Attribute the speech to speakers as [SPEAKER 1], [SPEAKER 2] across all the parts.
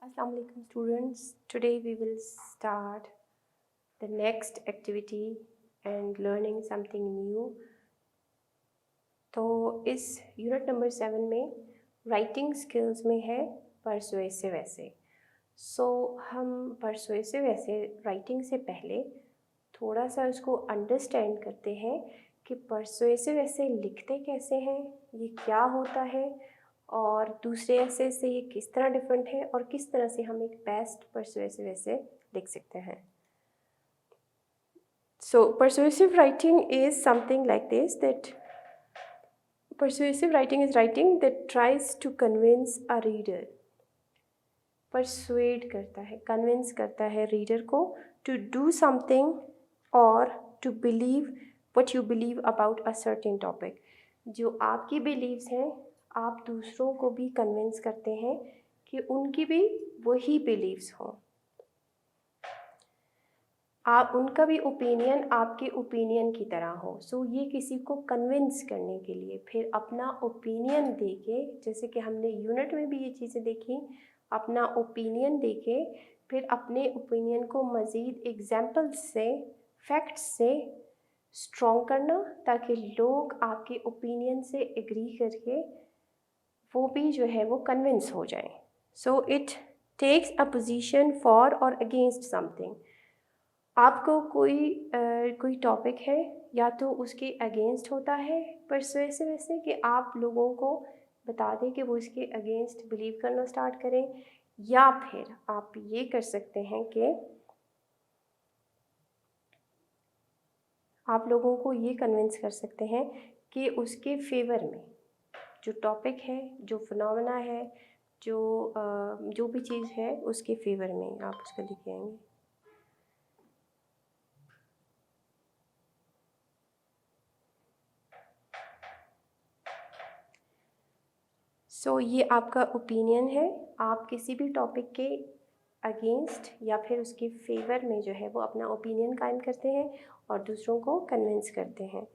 [SPEAKER 1] Assalamu alaikum students. Today we will start the next activity and learning something new. तो इस unit number 7 में writing skills में है persuasive ऐसे। हम परसुएसिव ऐसे राइटिंग से पहले थोड़ा सा उसको अंडरस्टैंड करते हैं कि परसुएसिव ऐसे लिखते कैसे हैं, ये क्या होता है और दूसरे ऐसे से ये किस तरह डिफरेंट है और किस तरह से हम एक बेस्ट परसुएसिव ऐसे लिख सकते हैं। So persuasive writing is something like this, that persuasive writing is writing that tries to convince a reader. persuade करता है, convince करता है reader को to do something or to believe what you believe about a certain topic. जो आपकी beliefs हैं आप दूसरों को भी कन्विंस करते हैं कि उनकी भी वही बिलीव्स हों, आप उनका भी ओपिनियन आपके ओपिनियन की तरह हो। सो ये किसी को कन्विंस करने के लिए फिर अपना ओपिनियन देके, जैसे कि हमने यूनिट में भी ये चीज़ें देखी, अपना ओपिनियन देके फिर अपने ओपिनियन को मज़ीद एग्जाम्पल्स से, फैक्ट्स से स्ट्रॉन्ग करना, ताकि लोग आपके ओपिनियन से एग्री करके वो भी जो है वो कन्विंस हो जाएं। So it takes a position for और अगेंस्ट समथिंग। आपको कोई टॉपिक है या तो उसके अगेंस्ट होता है परसुएसिव ऐसे कि आप लोगों को बता दें कि वो इसके अगेंस्ट बिलीव करना स्टार्ट करें, या फिर आप ये कर सकते हैं कि आप लोगों को ये कन्विंस कर सकते हैं कि उसके फेवर में जो टॉपिक है, जो फिनोमेना है, जो भी चीज़ है उसके फेवर में आप उसको लेके आएंगे। ये आपका ओपिनियन है, आप किसी भी टॉपिक के अगेंस्ट या फिर उसके फेवर में जो है वो अपना ओपिनियन कायम करते हैं और दूसरों को कन्विंस करते हैं।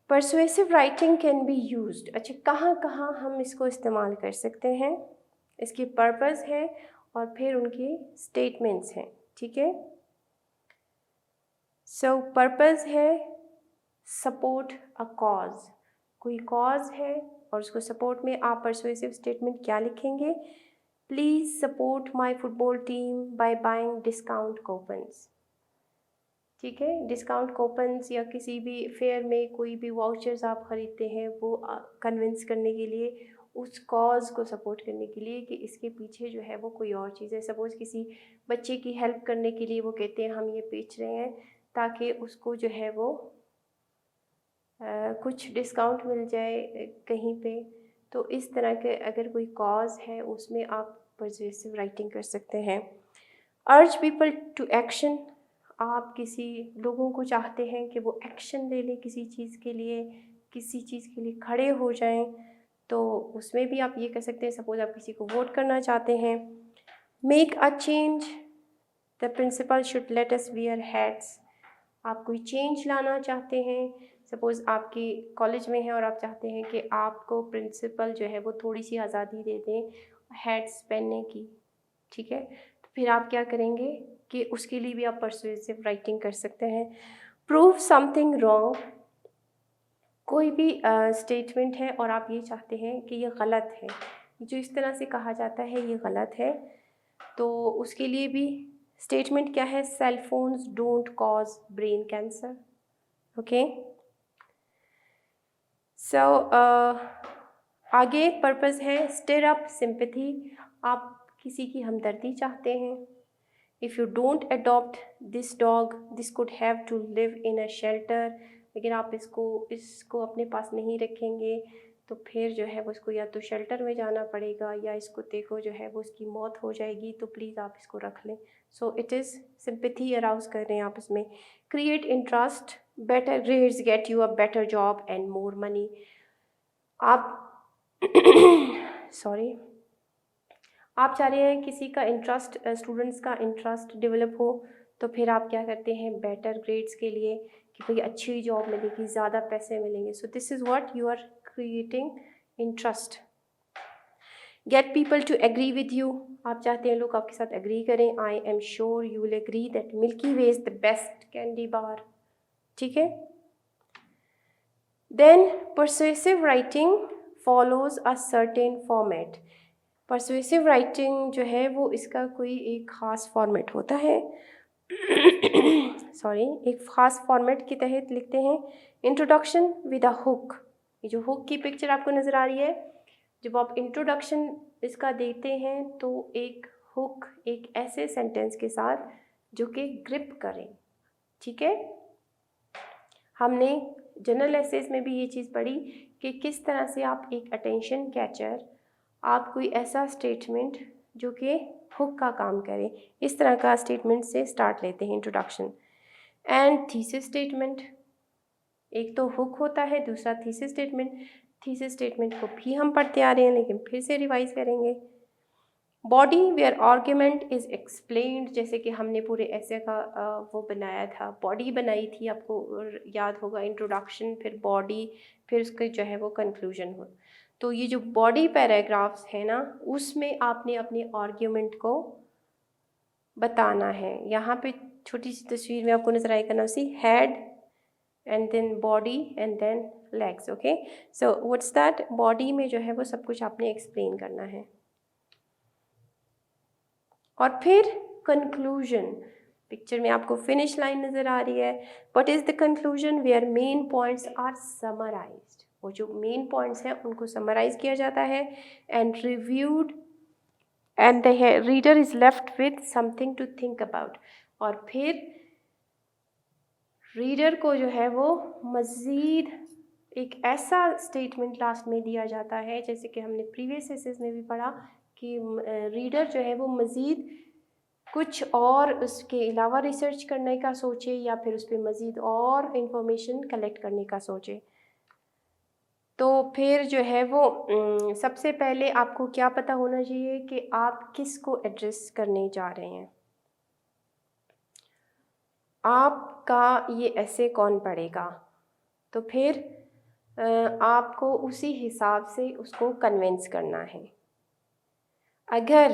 [SPEAKER 1] Persuasive writing can be used. अच्छा, कहाँ कहाँ हम इसको इस्तेमाल कर सकते हैं, इसकी पर्पस है और फिर उनकी स्टेटमेंट्स हैं, ठीक है। पर्पस है सपोर्ट अ कॉज, कोई कॉज है और उसको सपोर्ट में आप परसुएसिव स्टेटमेंट क्या लिखेंगे, please support my football team by buying discount coupons, ठीक है। डिस्काउंट कूपन्स या किसी भी फेयर में कोई भी वाउचर्स आप ख़रीदते हैं वो कन्विंस करने के लिए, उस कॉज को सपोर्ट करने के लिए कि इसके पीछे जो है वो कोई और चीज़ है। सपोज़ किसी बच्चे की हेल्प करने के लिए वो कहते हैं हम ये बेच रहे हैं ताकि उसको जो है वो कुछ डिस्काउंट मिल जाए कहीं पे। तो इस तरह के अगर कोई कॉज है उसमें आप परसुएसिव राइटिंग कर सकते हैं। अर्ज पीपल टू एक्शन, आप किसी लोगों को चाहते हैं कि वो एक्शन ले लें किसी चीज़ के लिए, किसी चीज़ के लिए खड़े हो जाएं, तो उसमें भी आप ये कर सकते हैं। सपोज़ आप किसी को वोट करना चाहते हैं। Make a change, the principal should let us wear hats, आप कोई चेंज लाना चाहते हैं। सपोज़ आपकी कॉलेज में है और आप चाहते हैं कि आपको प्रिंसिपल जो है वो थोड़ी सी आज़ादी दे दें हैट्स पहनने की, ठीक है। तो फिर आप क्या करेंगे कि उसके लिए भी आप परसुएसिव राइटिंग कर सकते हैं। प्रूव समथिंग रॉन्ग, कोई भी स्टेटमेंट है और आप ये चाहते हैं कि ये गलत है, जो इस तरह से कहा जाता है ये गलत है, तो उसके लिए भी स्टेटमेंट क्या है, cell phones don't cause brain cancer, okay. आगे पर्पस है स्टिर अप सिंपैथी, आप किसी की हमदर्दी चाहते हैं। If you don't adopt this dog this could have to live in a shelter, लेकिन आप इसको अपने पास नहीं रखेंगे तो फिर जो है वो इसको या तो शेल्टर में जाना पड़ेगा या इसको देखो जो है वो उसकी मौत हो जाएगी, तो प्लीज़ आप इसको रख लें। So it is sympathy arouse कर रहे हैं आप इसमें। Create interest, better grades get you a better job and more money, आप सॉरी आप चाह रहे हैं किसी का इंटरेस्ट, स्टूडेंट्स का इंटरेस्ट डेवलप हो, तो फिर आप क्या करते हैं बेटर ग्रेड्स के लिए कि भाई अच्छी जॉब मिलेगी, ज़्यादा पैसे मिलेंगे। So this is what you are creating interest. Get people to agree with you, आप चाहते हैं लोग आपके साथ एग्री करें. I am sure you will agree that Milky Way is the best candy bar. ठीक है. Then persuasive writing follows a certain format. Persuasive writing जो है वो इसका कोई एक ख़ास फॉर्मेट होता है. सॉरी, एक ख़ास फॉर्मेट के तहत लिखते हैं. Introduction with a hook. ये जो हुक की पिक्चर आपको नज़र आ रही है, जब आप इंट्रोडक्शन इसका देते हैं तो एक हुक, एक ऐसे सेंटेंस के साथ जो कि ग्रिप करें. ठीक है. हमने जनरल एसेस में भी ये चीज़ पढ़ी कि किस तरह से आप एक अटेंशन कैचर, आप कोई ऐसा स्टेटमेंट जो कि हुक का काम करे, इस तरह का स्टेटमेंट से स्टार्ट लेते हैं इंट्रोडक्शन. एंड थीसिस स्टेटमेंट, एक तो हुक होता है, दूसरा थीसिस स्टेटमेंट. थीसिस स्टेटमेंट को भी हम पढ़ते आ रहे हैं लेकिन फिर से रिवाइज करेंगे. Body where argument is explained, जैसे कि हमने पूरे ऐसे का वो बनाया था, बॉडी बनाई थी, आपको याद होगा. इंट्रोडक्शन, फिर बॉडी, फिर उसके जो है वो कंक्लूजन हो. तो ये जो बॉडी पैराग्राफ्स है ना, उसमें आपने अपने आर्ग्यूमेंट को बताना है. यहाँ पे छोटी सी तस्वीर में आपको नजर आएगा ना, see head and then body and then legs. Okay, so what's that, body में जो है वो सब कुछ आपने एक्सप्लेन करना है. और फिर कंक्लूजन, पिक्चर में आपको फिनिश लाइन नज़र आ रही है. What is the conclusion, where main points are summarised. वो जो मेन पॉइंट्स हैं उनको समराइज किया जाता है. And reviewed and the reader is left with something to think about. और फिर रीडर को जो है वो मज़ीद एक ऐसा स्टेटमेंट लास्ट में दिया जाता है, जैसे कि हमने प्रीवियस एसेस में भी पढ़ा कि रीडर जो है वो मज़ीद कुछ और उसके अलावा रिसर्च करने का सोचे या फिर उस पर मज़ीद और इंफॉर्मेशन कलेक्ट करने का सोचे. तो फिर जो है वो सबसे पहले आपको क्या पता होना चाहिए कि आप किस को एड्रेस करने जा रहे हैं. आपका ये ऐसे कौन पढ़ेगा, तो फिर आपको उसी हिसाब से उसको कन्विंस करना है. अगर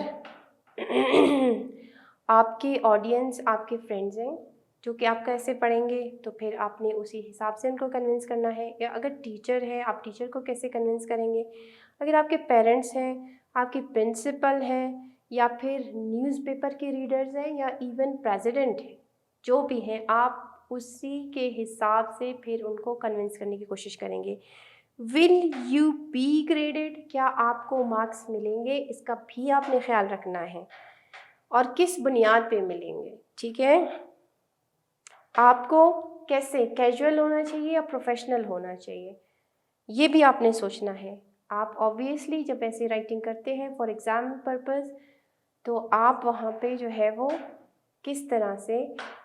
[SPEAKER 1] आपके ऑडियंस आपके फ्रेंड्स हैं जो कि आपका ऐसे पढ़ेंगे, तो फिर आपने उसी हिसाब से उनको कन्विंस करना है. या अगर टीचर है, आप टीचर को कैसे कन्विंस करेंगे. अगर आपके पेरेंट्स हैं, आपके प्रिंसिपल हैं, या फिर न्यूज़पेपर के रीडर्स हैं, या इवन प्रेसिडेंट हैं, जो भी हैं, आप उसी के हिसाब से फिर उनको कन्विंस करने की कोशिश करेंगे. विल यू बी ग्रेडेड, क्या आपको मार्क्स मिलेंगे, इसका भी आपने ख्याल रखना है. और किस बुनियाद पे मिलेंगे. ठीक है. आपको कैसे, कैजुअल होना चाहिए या प्रोफेशनल होना चाहिए, ये भी आपने सोचना है. आप ऑब्वियसली जब ऐसे राइटिंग करते हैं फॉर एग्ज़ाम पर्पस, तो आप वहाँ पे जो है वो किस तरह से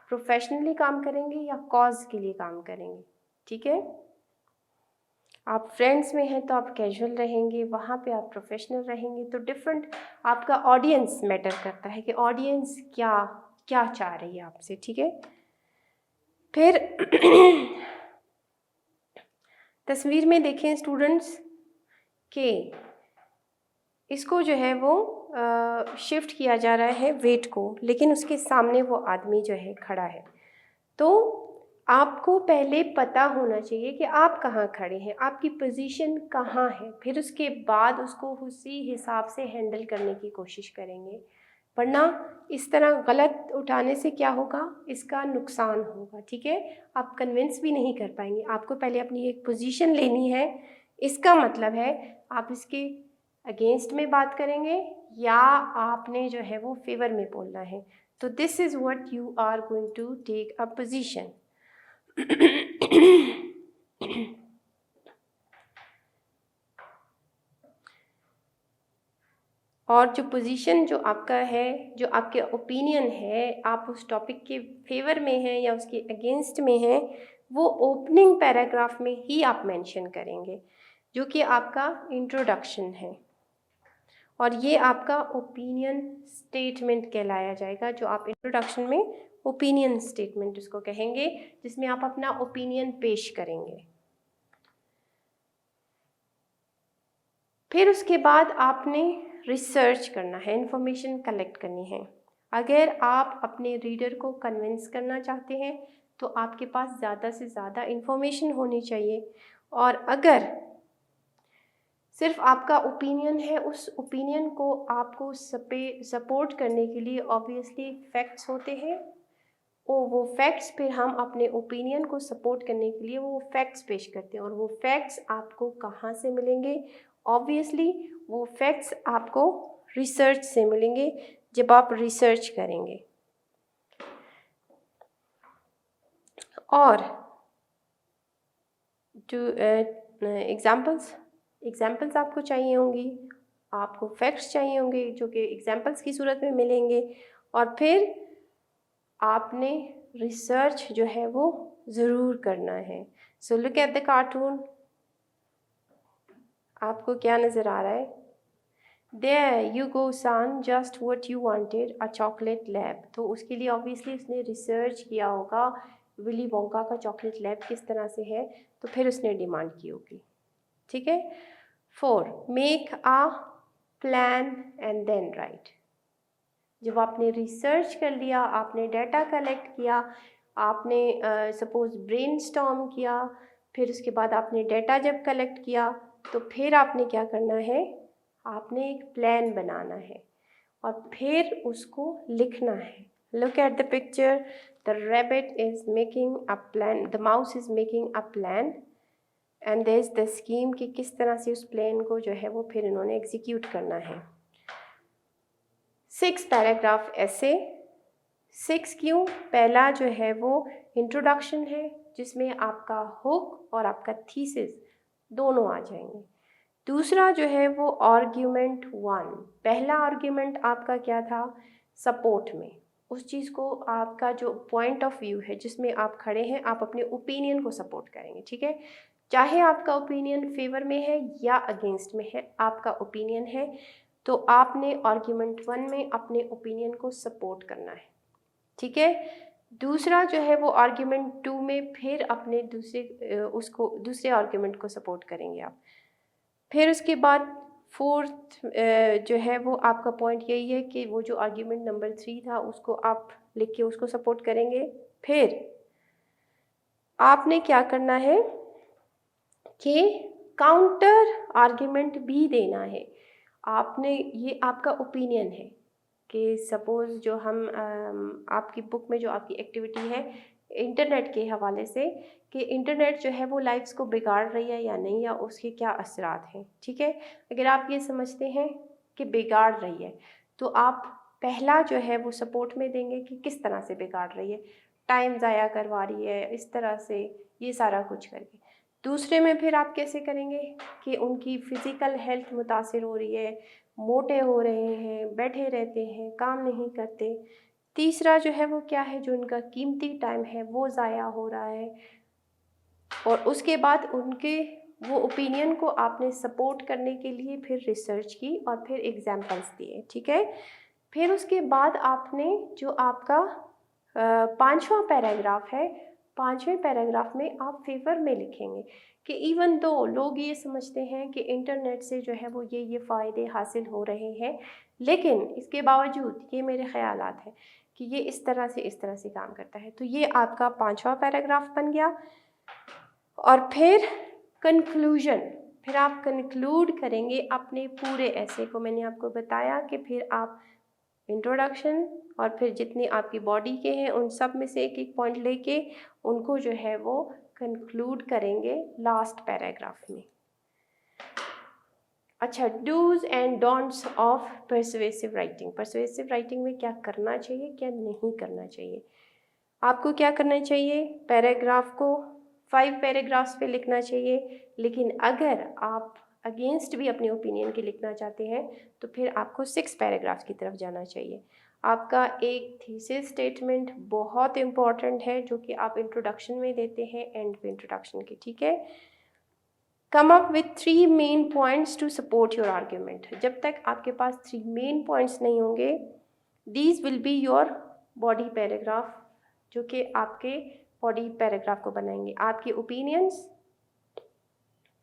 [SPEAKER 1] प्रोफेशनली काम करेंगे या कॉज के लिए काम करेंगे. ठीक है. आप फ्रेंड्स में हैं तो आप कैजुअल रहेंगे, वहाँ पे आप प्रोफेशनल रहेंगे. तो डिफरेंट आपका ऑडियंस मैटर करता है कि ऑडियंस क्या क्या चाह रही है आपसे. ठीक है. फिर तस्वीर में देखें स्टूडेंट्स के इसको जो है वो शिफ्ट किया जा रहा है वेट को, लेकिन उसके सामने वो आदमी जो है खड़ा है. तो आपको पहले पता होना चाहिए कि आप कहाँ खड़े हैं, आपकी पोजीशन कहाँ है. फिर उसके बाद उसको उसी हिसाब से हैंडल करने की कोशिश करेंगे, वरना इस तरह गलत उठाने से क्या होगा, इसका नुकसान होगा. ठीक है. आप कन्विंस भी नहीं कर पाएंगे. आपको पहले अपनी एक पोजीशन लेनी है. इसका मतलब है आप इसके अगेंस्ट में बात करेंगे या आपने जो है वो फेवर में बोलना है. तो this is what you are going to take a position. और जो पोजीशन जो आपका है, जो आपके ओपिनियन है, आप उस टॉपिक के फेवर में हैं या उसके अगेंस्ट में हैं, वो ओपनिंग पैराग्राफ में ही आप मेंशन करेंगे, जो कि आपका इंट्रोडक्शन है. और ये आपका ओपिनियन स्टेटमेंट कहलाया जाएगा, जो आप इंट्रोडक्शन में ओपिनियन स्टेटमेंट उसको कहेंगे, जिसमें आप अपना ओपिनियन पेश करेंगे. फिर उसके बाद आपने रिसर्च करना है, इंफॉर्मेशन कलेक्ट करनी है। अगर आप अपने रीडर को कन्विंस करना चाहते हैं तो आपके पास ज़्यादा से ज़्यादा इंफॉर्मेशन होनी चाहिए। और अगर सिर्फ आपका ओपिनियन है, उस ओपिनियन को आपको सपोर्ट करने के लिए ऑब्वियसली फैक्ट्स होते हैं, वो फैक्ट्स फिर हम अपने ओपिनियन को सपोर्ट करने के लिए वो फैक्ट्स पेश करते हैं। और वो फैक्ट्स आपको कहाँ से मिलेंगे? ऑब्वियसली वो फैक्ट्स आपको रिसर्च से मिलेंगे, जब आप रिसर्च करेंगे। और जो एग्जाम्पल्स आपको चाहिए होंगी, आपको फैक्ट्स चाहिए होंगे जो कि एग्जाम्पल्स की सूरत में मिलेंगे। और फिर आपने रिसर्च जो है वो ज़रूर करना है। सो लुक एट द कार्टून। आपको क्या नज़र आ रहा है? There you go son, just what you wanted, a chocolate lab। तो उसके लिए ऑब्वियसली उसने रिसर्च किया होगा विली वोंका का चॉकलेट लैब किस तरह से है, तो फिर उसने डिमांड की होगी। ठीक है। 4, make a plan and then write. जब आपने रिसर्च कर लिया, आपने डाटा कलेक्ट किया, आपने सपोज ब्रेनस्टॉर्म किया, फिर उसके बाद आपने डाटा जब कलेक्ट किया तो फिर आपने क्या करना है? आपने एक प्लान बनाना है और फिर उसको लिखना है। Look at the picture, the rabbit is making a plan, the mouse is making a plan and there is the scheme कि किस तरह से उस प्लान को जो है वो फिर इन्होंने एग्जीक्यूट करना है। 6 पैराग्राफ ऐसे। 6 क्यों? पहला जो है वो इंट्रोडक्शन है जिसमें आपका हुक और आपका थीसिस दोनों आ जाएंगे। दूसरा जो है वो आर्ग्यूमेंट 1। पहला आर्ग्यूमेंट आपका क्या था? सपोर्ट में उस चीज़ को, आपका जो पॉइंट ऑफ व्यू है जिसमें आप खड़े हैं, आप अपने ओपिनियन को सपोर्ट करेंगे। ठीक है, चाहे आपका ओपिनियन फेवर में है या अगेंस्ट में है, आपका ओपिनियन है तो आपने आर्ग्यूमेंट 1 में अपने ओपिनियन को सपोर्ट करना है। ठीक है। दूसरा जो है वो आर्ग्यूमेंट 2 में फिर अपने दूसरे आर्ग्यूमेंट को सपोर्ट करेंगे आप। फिर उसके बाद 4th जो है वो आपका पॉइंट यही है कि वो जो आर्ग्यूमेंट नंबर 3 था उसको आप लिख के उसको सपोर्ट करेंगे। फिर आपने क्या करना है कि काउंटर आर्ग्यूमेंट भी देना है। आपने, ये आपका ओपिनियन है कि सपोज़ जो हम आपकी बुक में जो आपकी एक्टिविटी है इंटरनेट के हवाले से, कि इंटरनेट जो है वो लाइफ्स को बिगाड़ रही है या नहीं, या उसके क्या असरात हैं। ठीक है, अगर आप ये समझते हैं कि बिगाड़ रही है तो आप पहला जो है वो सपोर्ट में देंगे कि किस तरह से बिगाड़ रही है, टाइम ज़ाया करवा रही है, इस तरह से ये सारा कुछ करके। दूसरे में फिर आप कैसे करेंगे कि उनकी फ़िज़िकल हेल्थ मुतासिर हो रही है, मोटे हो रहे हैं, बैठे रहते हैं, काम नहीं करते। तीसरा जो है वो क्या है, जो उनका कीमती टाइम है वो ज़ाया हो रहा है। और उसके बाद उनके वो ओपिनियन को आपने सपोर्ट करने के लिए फिर रिसर्च की और फिर एग्जाम्पल्स दिए। ठीक है, फिर उसके बाद आपने जो आपका 5वां पैराग्राफ है, 5वें पैराग्राफ में आप फेवर में लिखेंगे कि इवन दो लोग ये समझते हैं कि इंटरनेट से जो है वो ये फ़ायदे हासिल हो रहे हैं, लेकिन इसके बावजूद ये मेरे ख़यालात हैं कि ये इस तरह से काम करता है। तो ये आपका 5वां पैराग्राफ बन गया। और फिर कंक्लूजन, फिर आप कंक्लूड करेंगे अपने पूरे ऐसे को। मैंने आपको बताया कि फिर आप इंट्रोडक्शन और फिर जितने आपकी बॉडी के हैं उन सब में से एक एक पॉइंट लेके उनको जो है वो कंक्लूड करेंगे लास्ट पैराग्राफ में। अच्छा, dos and don'ts of persuasive writing. Persuasive writing में क्या करना चाहिए, क्या नहीं करना चाहिए। आपको क्या करना चाहिए, पैराग्राफ को 5 पैराग्राफ्स पे लिखना चाहिए, लेकिन अगर आप अगेंस्ट भी अपने ओपिनियन के लिखना चाहते हैं तो फिर आपको 6 पैराग्राफ्स की तरफ जाना चाहिए। आपका एक थीसिस स्टेटमेंट बहुत इम्पॉर्टेंट है जो कि आप इंट्रोडक्शन में देते हैं, एंड पे इंट्रोडक्शन के। ठीक है, come up with 3 main points to support your argument. जब तक आपके पास 3 मेन पॉइंट्स नहीं होंगे, these will be your body paragraph, जो कि आपके बॉडी पैराग्राफ को बनाएंगे। आपके ओपिनियंस,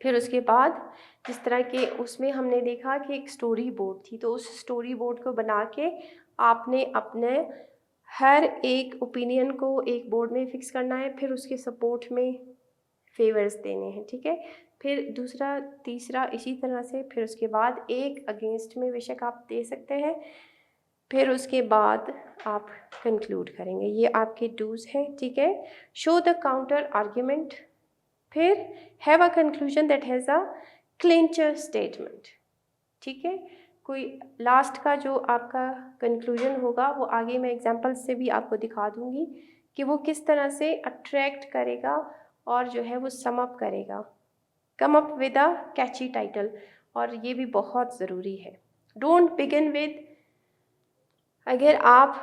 [SPEAKER 1] फिर उसके बाद जिस तरह के उसमें हमने देखा कि एक स्टोरी बोर्ड थी, तो उस स्टोरी बोर्ड को बना के आपने अपने हर एक ओपिनियन को एक बोर्ड में फिक्स करना है, फिर उसके सपोर्ट में फेवर्स देने हैं, ठीक है। फिर दूसरा तीसरा इसी तरह से, फिर उसके बाद एक अगेंस्ट में बेशक आप दे सकते हैं, फिर उसके बाद आप कंक्लूड करेंगे। ये आपके डूज हैं, ठीक है। शो द काउंटर आर्ग्यूमेंट, फिर have a conclusion that has a clincher statement, ठीक है। कोई लास्ट का जो आपका कंक्लूजन होगा वो आगे मैं एग्जांपल्स से भी आपको दिखा दूंगी कि वो किस तरह से अट्रैक्ट करेगा और जो है वो सम अप करेगा। Come up with a Kainchi title, और ये भी बहुत ज़रूरी है। डोंट बिगिन विद, अगर आप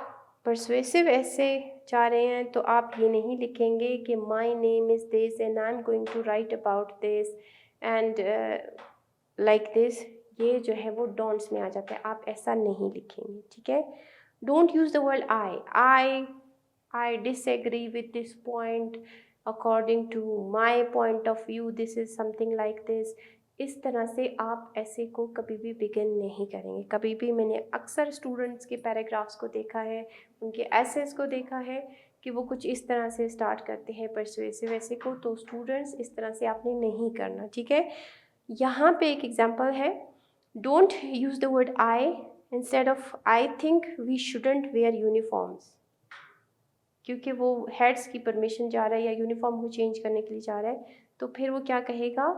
[SPEAKER 1] परसुएसिव ऐसे चाह रहे हैं तो आप ये नहीं लिखेंगे कि my name is this and I am going to write about this and like this. ये जो है वो डोंट्स में आ जाता है, आप ऐसा नहीं लिखेंगे, ठीक है। Don't use the word I disagree with this point, according to my point of view this is something like this. इस तरह से आप ऐसे को कभी भी बिगिन नहीं करेंगे। कभी भी मैंने अक्सर स्टूडेंट्स के पैराग्राफ्स को देखा है, उनके एसेस को देखा है कि वो कुछ इस तरह से स्टार्ट करते हैं परसुएसिव ऐसे को, तो स्टूडेंट्स इस तरह से आपने नहीं करना, ठीक है। यहाँ पे एक एग्जांपल है, don't use the word I instead of I think we shouldn't wear uniforms, क्योंकि वो हेड्स की परमिशन जा रहा है या यूनिफॉर्म को चेंज करने के लिए जा रहा है, तो फिर वो क्या कहेगा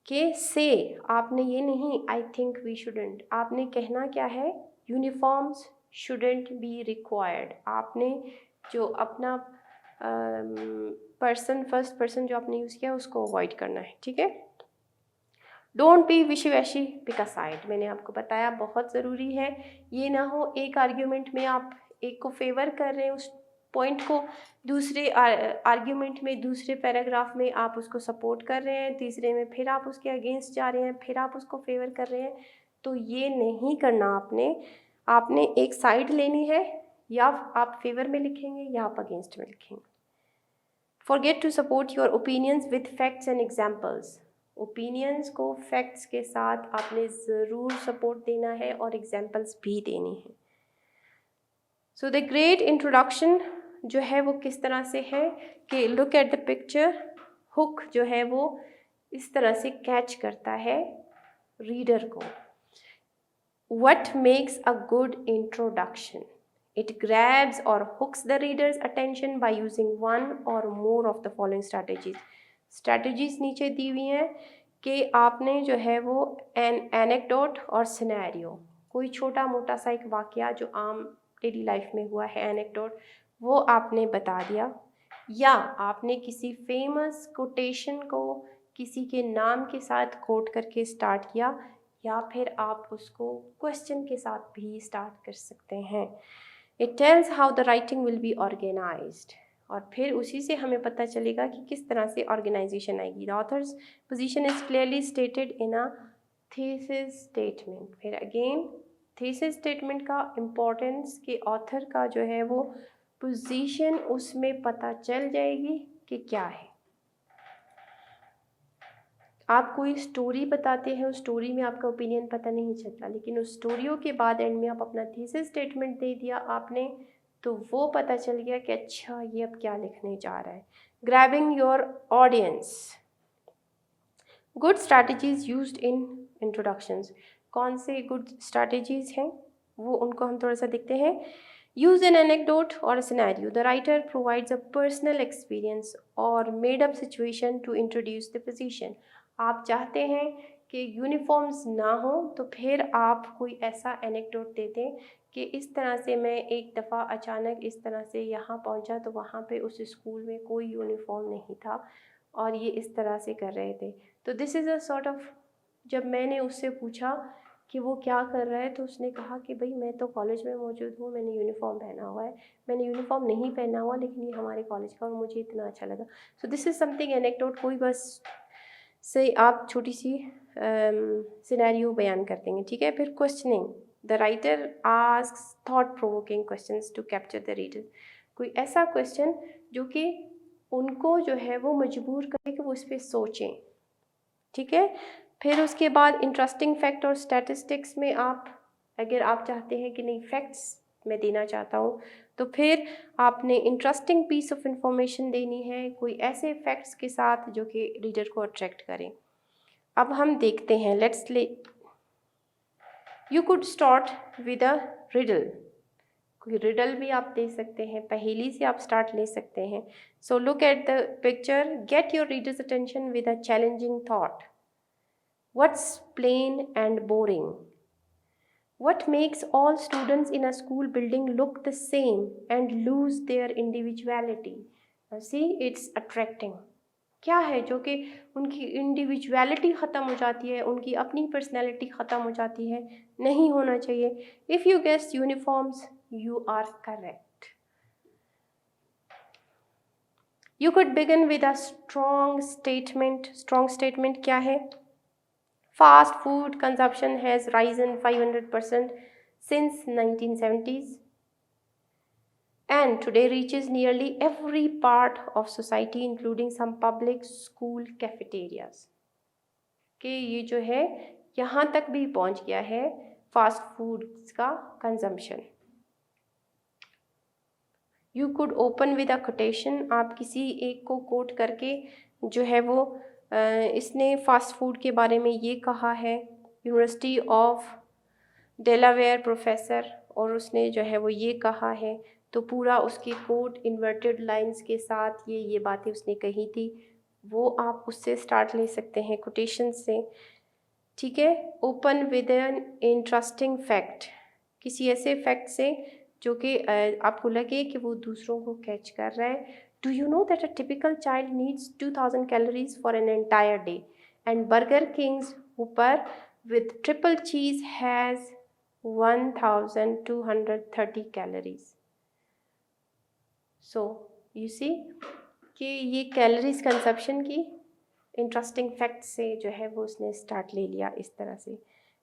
[SPEAKER 1] कि से, आपने ये नहीं आई थिंक वी शुडेंट, आपने कहना क्या है यूनिफॉर्म्स शुडेंट बी रिक्वायर्ड। आपने जो अपना फर्स्ट पर्सन जो आपने यूज़ किया उसको अवॉइड करना है, ठीक है। डोंट बी विशी वैशी पिक अ साइड, मैंने आपको बताया बहुत ज़रूरी है। ये ना हो एक आर्ग्यूमेंट में आप एक को फेवर कर रहे हैं उस पॉइंट को, दूसरे आर्ग्यूमेंट में दूसरे पैराग्राफ में आप उसको सपोर्ट कर रहे हैं, तीसरे में फिर आप उसके अगेंस्ट जा रहे हैं, फिर आप उसको फेवर कर रहे हैं। तो ये नहीं करना आपने एक साइड लेनी है, या आप फेवर में लिखेंगे या आप अगेंस्ट में लिखेंगे। Forget to support your opinions with facts and examples, opinions को फैक्ट्स के साथ आपने ज़रूर सपोर्ट देना है और एग्जाम्पल्स भी देनी है। सो द ग्रेट इंट्रोडक्शन जो है वो किस तरह से है कि look at the picture, hook जो है वो इस तरह से कैच करता है रीडर को। What makes a good introduction? It grabs or hooks the reader's attention by using one or more of the following strategies. Strategies नीचे दी हुई हैं कि आपने जो है वो एनेक्डोट और सिनेरियो, कोई छोटा मोटा सा एक वाकया जो आम डेली लाइफ में हुआ है एनेक्डोट, वो आपने बता दिया, या आपने किसी फेमस कोटेशन को किसी के नाम के साथ कोट करके स्टार्ट किया, या फिर आप उसको क्वेश्चन के साथ भी स्टार्ट कर सकते हैं। It tells how the writing will be organised, और फिर उसी से हमें पता चलेगा कि किस तरह से ऑर्गेनाइजेशन आएगी। The author's position is clearly stated in a thesis statement. फिर अगेन थीसिस स्टेटमेंट का इम्पोर्टेंस के ऑथर का जो है वो पोजीशन उसमें पता चल जाएगी कि क्या है। आप कोई स्टोरी बताते हैं, उस स्टोरी में आपका ओपिनियन पता नहीं चलता, लेकिन उस स्टोरियों के बाद एंड में आप अपना थीसिस स्टेटमेंट दे दिया आपने, तो वो पता चल गया कि अच्छा ये अब क्या लिखने जा रहा है। Grabbing your audience, good strategies used in introductions. कौन से गुड स्ट्रैटेजीज हैं वो उनको हम थोड़ा सा देखते हैं। यूज एन एनेक्डोट और scenario, the writer provides a personal experience और made up situation to introduce the position. आप चाहते हैं कि यूनिफॉर्म्स ना हो, तो फिर आप कोई ऐसा एनेक्डोट दे दें कि इस तरह से मैं एक दफ़ा अचानक इस तरह से यहाँ पहुँचा तो वहाँ पे उस स्कूल में कोई यूनिफॉर्म नहीं था और ये इस तरह से कर रहे थे। तो this is a sort of, जब मैंने उससे पूछा कि वो क्या कर रहा है, तो उसने कहा कि भाई मैं तो कॉलेज में मौजूद हूँ, मैंने यूनिफॉर्म पहना हुआ है, मैंने यूनिफॉर्म नहीं पहना हुआ लेकिन ये हमारे कॉलेज का और मुझे इतना अच्छा लगा। सो दिस इज़ समथिंग एनेक्डोट, कोई बस से आप छोटी सी सिनेरियो बयान कर देंगे, ठीक है। फिर questioning, the writer asks thought provoking questions to capture the reader. कोई ऐसा क्वेश्चन जो कि उनको जो है वो मजबूर करे कि वो इस पर सोचें, ठीक है। फिर उसके बाद इंटरेस्टिंग फैक्ट और स्टैटिस्टिक्स में आप, अगर आप चाहते हैं कि नहीं फैक्ट्स मैं देना चाहता हूँ, तो फिर आपने इंटरेस्टिंग पीस ऑफ इंफॉर्मेशन देनी है, कोई ऐसे फैक्ट्स के साथ जो कि रीडर को अट्रैक्ट करें। अब हम देखते हैं, लेट्स ले, you could start with a riddle. कोई रिडल भी आप दे सकते हैं, पहेली से आप स्टार्ट ले सकते हैं। So look at the picture, get your readers attention with a challenging thought. What's plain and boring? What makes all students in a school building look the same and lose their individuality? Now see, it's attracting. क्या है जो कि उनकी individuality ख़त्म हो जाती है, उनकी अपनी पर्सनैलिटी ख़त्म हो जाती है, नहीं होना चाहिए। If you guess uniforms, you are correct. You could begin with a strong statement. Strong statement क्या है? Fast food consumption has risen 500% since 1970s and today reaches nearly every part of society including some public school cafeterias. कि ये जो है यहाँ तक भी पहुँच गया है फास्ट फूड्स का consumption. You could open with a quotation. आप किसी एक को कोट करके जो है वो इसने फास्ट फूड के बारे में ये कहा है, यूनिवर्सिटी ऑफ डेलावेयर प्रोफेसर, और उसने जो है वो ये कहा है, तो पूरा उसकी कोट इन्वर्टेड लाइंस के साथ ये बातें उसने कही थी, वो आप उससे स्टार्ट ले सकते हैं, कोटेशन से। ठीक है। Open with an interesting fact. किसी ऐसे फैक्ट से जो कि आपको लगे कि वो दूसरों को कैच कर रहा है। Do you know that a typical child needs 2000 calories for an entire day and Burger King's Whopper with triple cheese has 1230 calories? So you see कि ये कैलोरीज कंजप्शन की इंटरेस्टिंग फैक्ट से जो है वो उसने स्टार्ट ले लिया इस तरह से।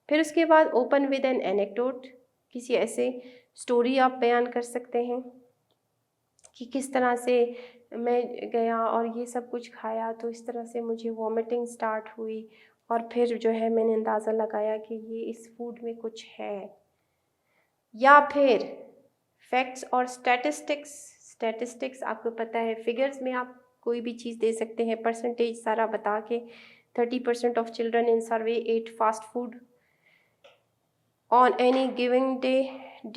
[SPEAKER 1] फिर उसके बाद ओपन विद एन एनेक्डोट। किसी ऐसे स्टोरी आप बयान कर सकते हैं कि किस तरह से मैं गया और ये सब कुछ खाया तो इस तरह से मुझे वॉमिटिंग स्टार्ट हुई और फिर जो है मैंने अंदाज़ा लगाया कि ये इस फूड में कुछ है। या फिर फैक्ट्स और स्टैटिस्टिक्स। स्टैटिस्टिक्स आपको पता है, फिगर्स में आप कोई भी चीज़ दे सकते हैं, परसेंटेज सारा बता के 30% of children in survey ate fast food on any given day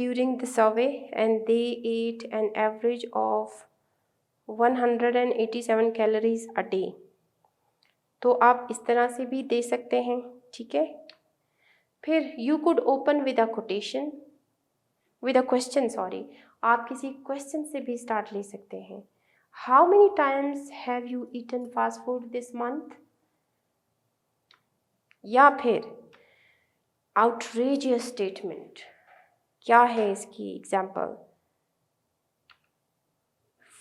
[SPEAKER 1] during the survey and they ate an average of 187 calories a day। तो आप इस तरह से भी दे सकते हैं। ठीक है। फिर you could open with a quotation with a question, sorry, आप किसी क्वेश्चन से भी स्टार्ट ले सकते हैं। How many times have you eaten fast food this month? या फिर outrageous statement, क्या है इसकी example?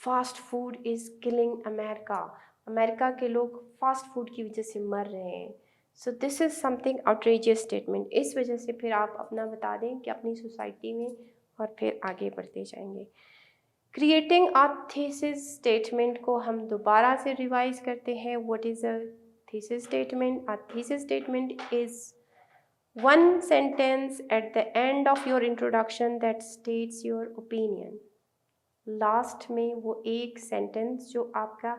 [SPEAKER 1] Fast food is killing America. America के लोग फास्ट फूड की वजह से मर रहे हैं। सो this is something outrageous statement. इस वजह से फिर आप अपना बता दें कि अपनी सोसाइटी में, और फिर आगे बढ़ते जाएंगे। क्रिएटिंग अ थीसिस स्टेटमेंट को हम दोबारा से रिवाइज करते हैं। What is a thesis statement? A thesis statement is one sentence at the end of your introduction that states your opinion। Last में वो एक सेंटेंस जो आपका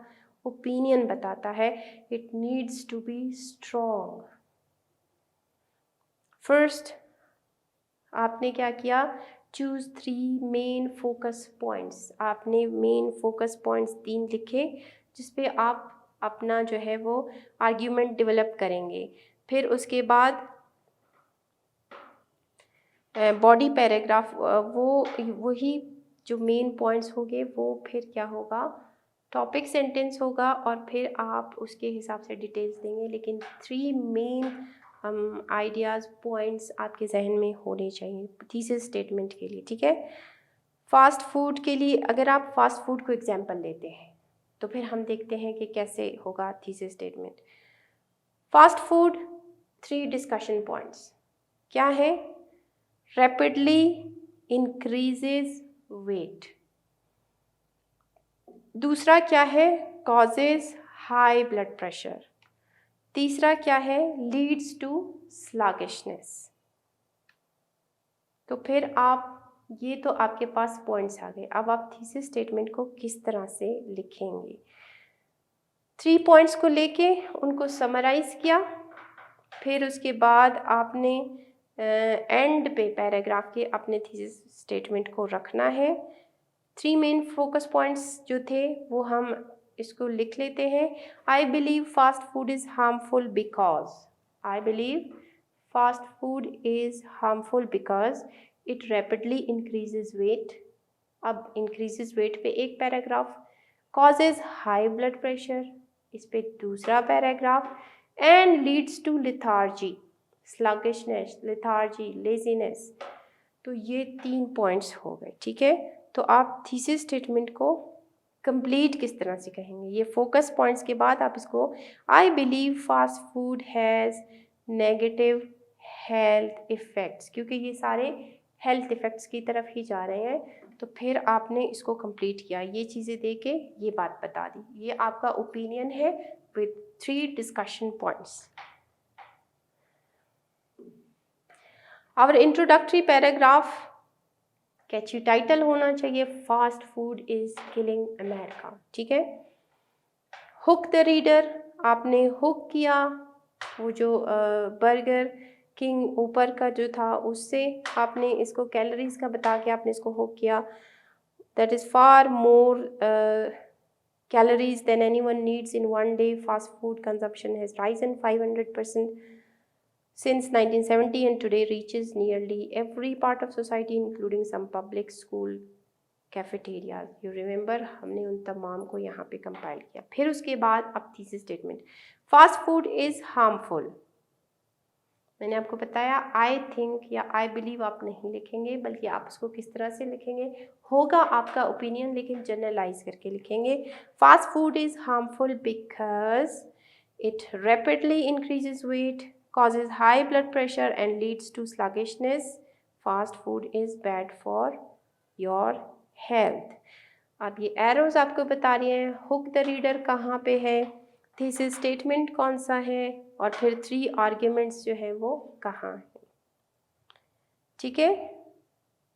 [SPEAKER 1] ओपिनियन बताता है। It needs to be strong. First आपने क्या किया? Choose 3 main focus points. आपने मेन फोकस पॉइंट्स 3 लिखे जिस पे आप अपना जो है वो आर्ग्यूमेंट डेवलप करेंगे। फिर उसके बाद बॉडी पैराग्राफ, वही जो मेन पॉइंट्स होंगे वो फिर क्या होगा, टॉपिक सेंटेंस होगा, और फिर आप उसके हिसाब से डिटेल्स देंगे। लेकिन 3 मेन आइडियाज़ पॉइंट्स आपके जहन में होने चाहिए थीसिस स्टेटमेंट के लिए। ठीक है। फास्ट फूड के लिए अगर आप फास्ट फूड को एग्जांपल लेते हैं तो फिर हम देखते हैं कि कैसे होगा thesis statement. Fast food 3 discussion points क्या है? Rapidly increases weight. दूसरा क्या है? Causes high blood pressure. तीसरा क्या है, लीड्स टू स्लगिशनेस। तो फिर आप, ये तो आपके पास पॉइंट्स आ गए। अब आप थीसिस स्टेटमेंट को किस तरह से लिखेंगे। 3 पॉइंट्स को लेके उनको समराइज़ किया, फिर उसके बाद आपने एंड पे पैराग्राफ के अपने थीसिस स्टेटमेंट को रखना है। 3 मेन फोकस पॉइंट्स जो थे वो हम इसको लिख लेते हैं। I believe fast food is harmful because, I believe fast food is harmful because it rapidly increases weight. अब इंक्रीजेज वेट पे एक paragraph, causes high blood pressure इस पे दूसरा paragraph, and leads to lethargy, sluggishness, lethargy, laziness. तो ये 3 points हो गए, ठीक है। तो आप थीसिस स्टेटमेंट को कंप्लीट किस तरह से कहेंगे, ये फोकस पॉइंट्स के बाद आप इसको आई believe fast food has negative health effects, क्योंकि ये सारे हेल्थ इफ़ेक्ट्स की तरफ ही जा रहे हैं। तो फिर आपने इसको कंप्लीट किया, ये चीज़ें दे के ये बात बता दी। ये आपका ओपिनियन है with 3 discussion points. Our introductory paragraph catchy title होना चाहिए, fast food is killing America, ठीक है। हुक द रीडर, आपने हुक किया, वो जो बर्गर किंग ऊपर का जो था उससे आपने इसको कैलोरीज का बता के आपने इसको हुक किया। That is far more calories than anyone needs in one day. Fast food consumption has risen 500% since 1970 and today reaches nearly every part of society including some public school cafeterias. You remember हमने उन तमाम को यहाँ पे compile किया। फिर उसके बाद अब thesis statement, fast food is harmful. मैंने आपको बताया आई थिंक या आई बिलीव आप नहीं लिखेंगे, बल्कि आप उसको किस तरह से लिखेंगे, होगा आपका ओपिनियन लेकिन जनरलाइज करके लिखेंगे। Fast food is harmful because it rapidly increases weight, causes high blood pressure and leads to sluggishness. Fast food is bad for your health. अब ये एरोज आपको बता रही हैं हुक द रीडर कहाँ पे है, थीसिस स्टेटमेंट कौन सा है, और फिर 3 आर्ग्यूमेंट्स जो है वो कहाँ है, ठीक है।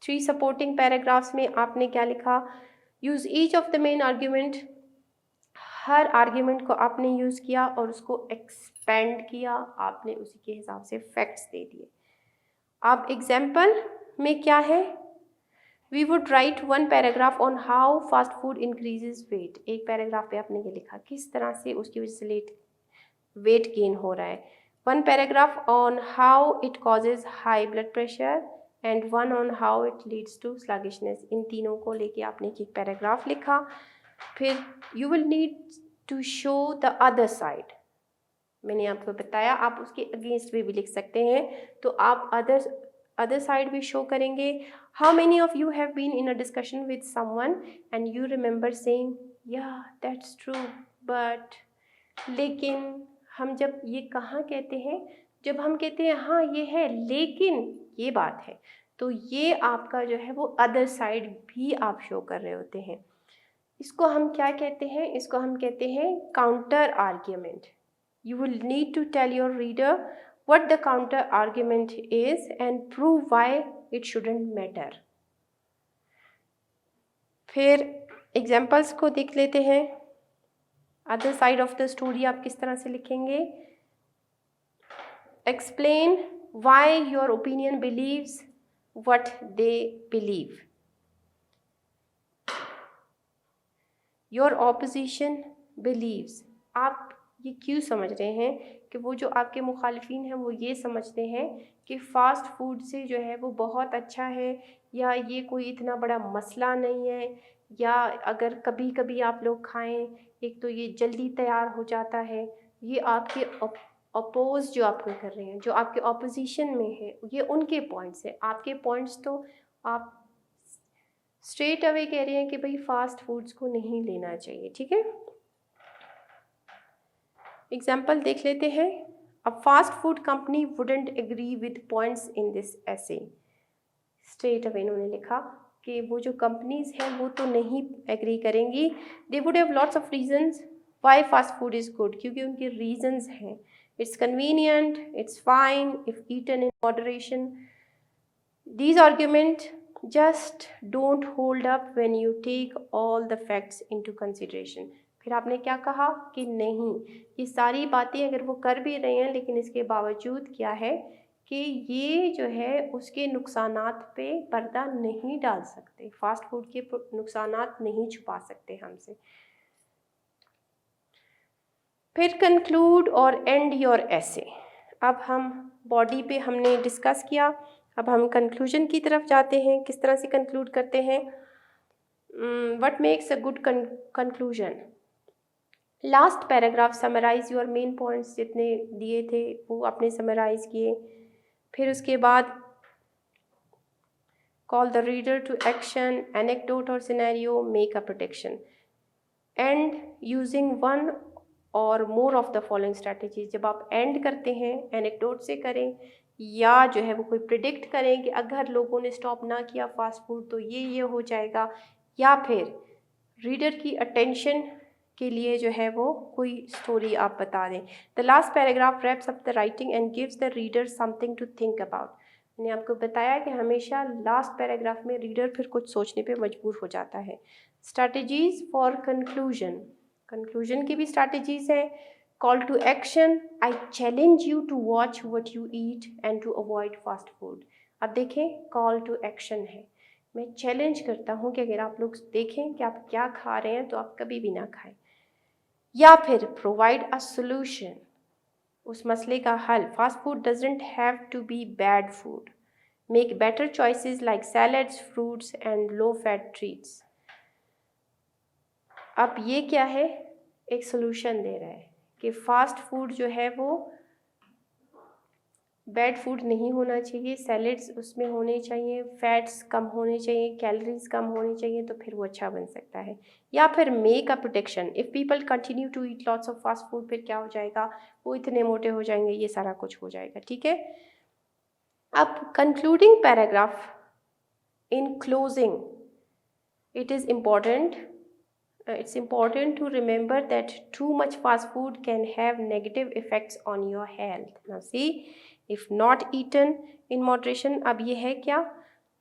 [SPEAKER 1] 3 सपोर्टिंग पैराग्राफ्स में आपने क्या लिखा, use each of the main argument, her argument को आपने यूज़ किया और उसको एक्सपेंड किया, आपने उसी के हिसाब से फैक्ट्स दे दिए। अब एग्जाम्पल में क्या है, we would write 1 paragraph on how fast food increases weight. एक पैराग्राफ पे आपने ये लिखा किस तरह से उसकी वजह से वेट गेन हो रहा है। 1 paragraph on how it causes high blood pressure and 1 on how it leads to sluggishness. इन तीनों को लेके आपने एक पैराग्राफ लिखा। फिर you will need to show the other side, मैंने आपको बताया आप उसके अगेंस्ट भी लिख सकते हैं, तो आप अदर साइड भी शो करेंगे। How many of you have been in a discussion with someone and you remember saying yeah that's true but, लेकिन हम जब ये कहाँ कहते हैं, जब हम कहते हैं हाँ ये है लेकिन ये बात है, तो ये आपका जो है वो अदर साइड भी आप शो कर रहे होते हैं। इसको हम क्या कहते हैं, इसको हम कहते हैं counter argument. You will need to tell your reader what the counter argument is and prove why it shouldn't matter. फिर एग्जाम्पल्स को देख लेते हैं। Other side of the story आप किस तरह से लिखेंगे, explain why your opinion believes what they believe, your opposition believes, आप ये क्यों समझ रहे हैं कि वो जो आपके मुखालिफिन हैं वो ये समझते हैं कि फ़ास्ट फूड से जो है वो बहुत अच्छा है, या ये कोई इतना बड़ा मसला नहीं है, या अगर कभी कभी आप लोग खाएं एक तो ये जल्दी तैयार हो जाता है। ये आपके अपोज जो आपको कर रहे हैं, जो आपके ऑपोजिशन में है, ये उनके पॉइंट्स हैं। आपके पॉइंट्स तो आप स्ट्रेट अवे कह रहे हैं कि भाई फास्ट फूड्स को नहीं लेना चाहिए, ठीक है। एग्जाम्पल देख लेते हैं। A fast food company wouldn't agree with points in this essay. Straight away इन्होंने लिखा कि वो जो कंपनीज हैं वो तो नहीं एग्री करेंगी। They would have lots of reasons why fast food is good, क्योंकि उनके रीजंस हैं it's convenient, it's fine if eaten in moderation. These arguments just don't hold up when you take all the facts into consideration. फिर आपने क्या कहा कि नहीं, ये सारी बातें अगर वो कर भी रहे हैं लेकिन इसके बावजूद क्या है कि ये जो है उसके नुकसानात पे पर्दा नहीं डाल सकते, फास्ट फूड के नुकसानात नहीं छुपा सकते हमसे। फिर कंक्लूड और एंड योर एसे। अब हम बॉडी पे हमने डिस्कस किया, अब हम कंक्लूजन की तरफ जाते हैं। किस तरह से कंक्लूड करते हैं? What makes a good conclusion? Last paragraph summarize your main points जितने दिए थे वो आपने समराइज किए। फिर उसके बाद call the reader to action, anecdote और scenario, make a prediction and using one और more of the following strategy. जब आप एंड करते हैं एनेक्डोट से करें या जो है वो कोई प्रिडिक्ट करें कि अगर लोगों ने स्टॉप ना किया फास्ट फूड तो ये हो जाएगा, या फिर रीडर की अटेंशन के लिए जो है वो कोई स्टोरी आप बता दें। The last paragraph wraps up the writing and gives the reader something to think about. मैंने आपको बताया कि हमेशा लास्ट पैराग्राफ में रीडर फिर कुछ सोचने पे मजबूर हो जाता है। स्ट्रैटेजीज फॉर कंक्लूजन, कंक्लूजन की भी स्ट्रैटेजीज हैं। Call to action, I challenge you to watch what you eat and to avoid fast food. अब देखें, कॉल टू एक्शन है, मैं चैलेंज करता हूँ कि अगर आप लोग देखें कि आप क्या खा रहे हैं तो आप कभी भी ना खाएं। या फिर प्रोवाइड अ सोल्यूशन, उस मसले का हल। Fast food doesn't have to be bad food, make better choices like salads, fruits and low fat treats. अब ये क्या है? एक सोल्यूशन दे रहा है कि फास्ट फूड जो है वो बैड फूड नहीं होना चाहिए, सैलेड्स उसमें होने चाहिए, फैट्स कम होने चाहिए, कैलोरीज कम होनी चाहिए, तो फिर वो अच्छा बन सकता है। या फिर make a protection, if people continue to eat lots of fast food, फिर क्या हो जाएगा? वो इतने मोटे हो जाएंगे, ये सारा कुछ हो जाएगा। ठीक है, अब concluding paragraph, in closing it is important it's important to remember that too much fast food can have negative effects on your health. Now see, if not eaten in moderation. अब ये है क्या?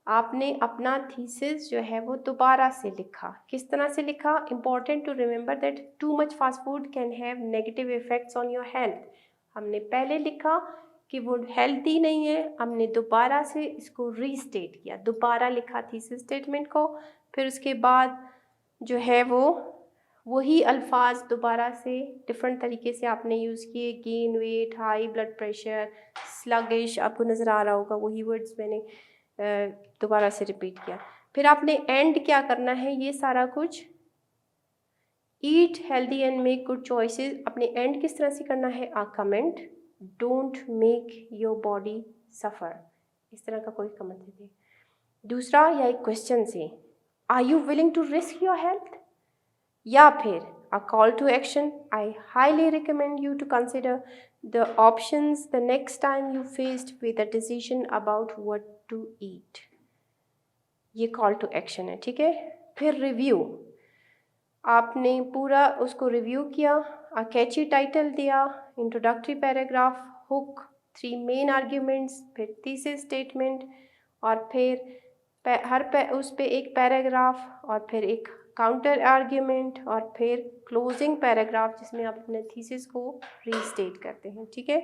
[SPEAKER 1] आपने अपना थीसिस जो है वो दोबारा से लिखा। किस तरह से लिखा? important to remember that too much fast food can have negative effects on your health। हमने पहले लिखा कि वो हेल्दी नहीं है, हमने दोबारा से इसको रीस्टेट किया, दोबारा लिखा थीसिस स्टेटमेंट को। फिर उसके बाद जो है वो वही अल्फाज दोबारा से डिफरेंट तरीके से आपने यूज़ किए। Gain weight, high blood pressure, sluggish, आपको नज़र आ रहा होगा, वही वर्ड्स मैंने दोबारा से रिपीट किया। फिर आपने एंड क्या करना है? ये सारा कुछ eat healthy and make good choices. अपने एंड किस तरह से करना है? A comment, don't make your body suffer, इस तरह का कोई कमेंट दे। दूसरा, या एक क्वेश्चन से, are you willing to risk your health? या फिर a call to action, I highly recommend you to consider the options the next time you faced with a decision about what to eat. ये call to action है। ठीक है, फिर review, आपने पूरा उसको रिव्यू किया, अ कैची टाइटल दिया, introductory paragraph, hook, 3 main arguments, फिर थीसिस स्टेटमेंट, और फिर उस पे एक पैराग्राफ, और फिर एक काउंटर आर्ग्यूमेंट, और फिर क्लोजिंग पैराग्राफ जिसमें आप अपने थीसिस को रीस्टेट करते हैं। ठीक है,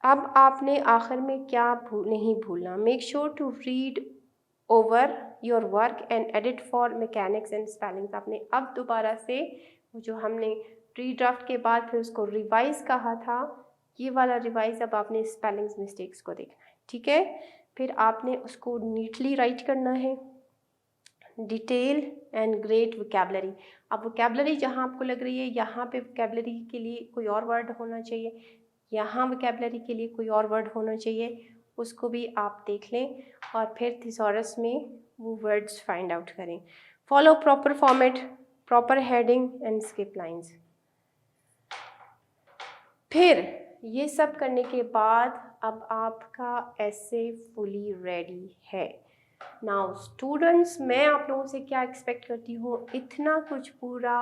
[SPEAKER 1] अब आपने आखिर में क्या नहीं भूलना? Make sure to read over your work and edit for mechanics and spellings. आपने अब दोबारा से जो हमने रीड्राफ्ट के बाद फिर उसको रिवाइज कहा था, ये वाला रिवाइज अब आपने स्पेलिंग्स मिस्टेक्स को देखना है। ठीक है, फिर आपने उसको नीटली राइट करना है, डिटेल एंड ग्रेट वोकैबुलरी। अब वोकैबुलरी जहाँ आपको लग रही है यहाँ पे वोकैबुलरी के लिए कोई और वर्ड होना चाहिए, यहाँ वोकैबुलरी के लिए कोई और वर्ड होना चाहिए, उसको भी आप देख लें और फिर थिसॉरस में वो वर्ड्स फाइंड आउट करें। Follow proper format, proper heading and skip lines. फिर ये सब करने के बाद अब आपका एसे फुली रेडी है। नाउ स्टूडेंट्स, मैं आप लोगों से क्या एक्सपेक्ट करती हूँ, इतना कुछ पूरा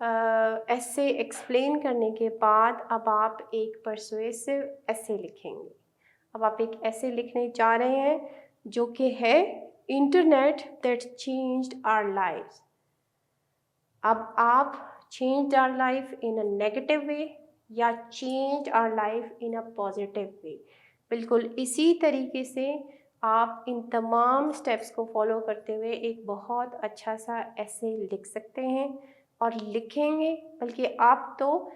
[SPEAKER 1] ऐसे एक्सप्लेन करने के बाद अब आप एक परसुएसिव ऐसे लिखेंगे। अब आप एक ऐसे लिखने जा रहे हैं जो कि है internet that changed our lives. अब आप changed our life in a negative way या changed our life in a positive way, बिल्कुल इसी तरीके से आप इन तमाम स्टेप्स को फॉलो करते हुए एक बहुत अच्छा सा ऐसे लिख सकते हैं और लिखेंगे। बल्कि आप तो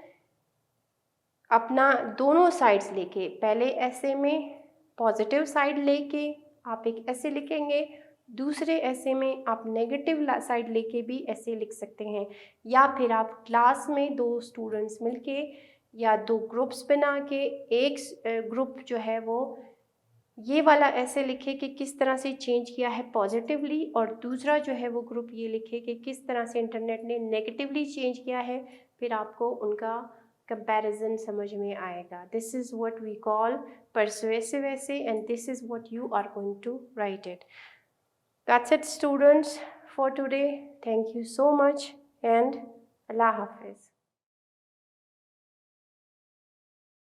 [SPEAKER 1] अपना दोनों साइड्स लेके, पहले ऐसे में पॉजिटिव साइड लेके आप एक ऐसे लिखेंगे, दूसरे ऐसे में आप नेगेटिव साइड लेके भी ऐसे लिख सकते हैं। या फिर आप क्लास में दो स्टूडेंट्स मिलके या दो ग्रुप्स बना के एक ग्रुप जो है वो ये वाला ऐसे लिखे कि किस तरह से चेंज किया है पॉजिटिवली, और दूसरा जो है वो ग्रुप ये लिखे कि किस तरह से इंटरनेट ने नेगेटिवली चेंज किया है। फिर आपको उनका कंपैरिजन समझ में आएगा। This is what we call persuasive essay and this is what you are going to write it. That's it students for today. Thank you so much and Allah Hafiz.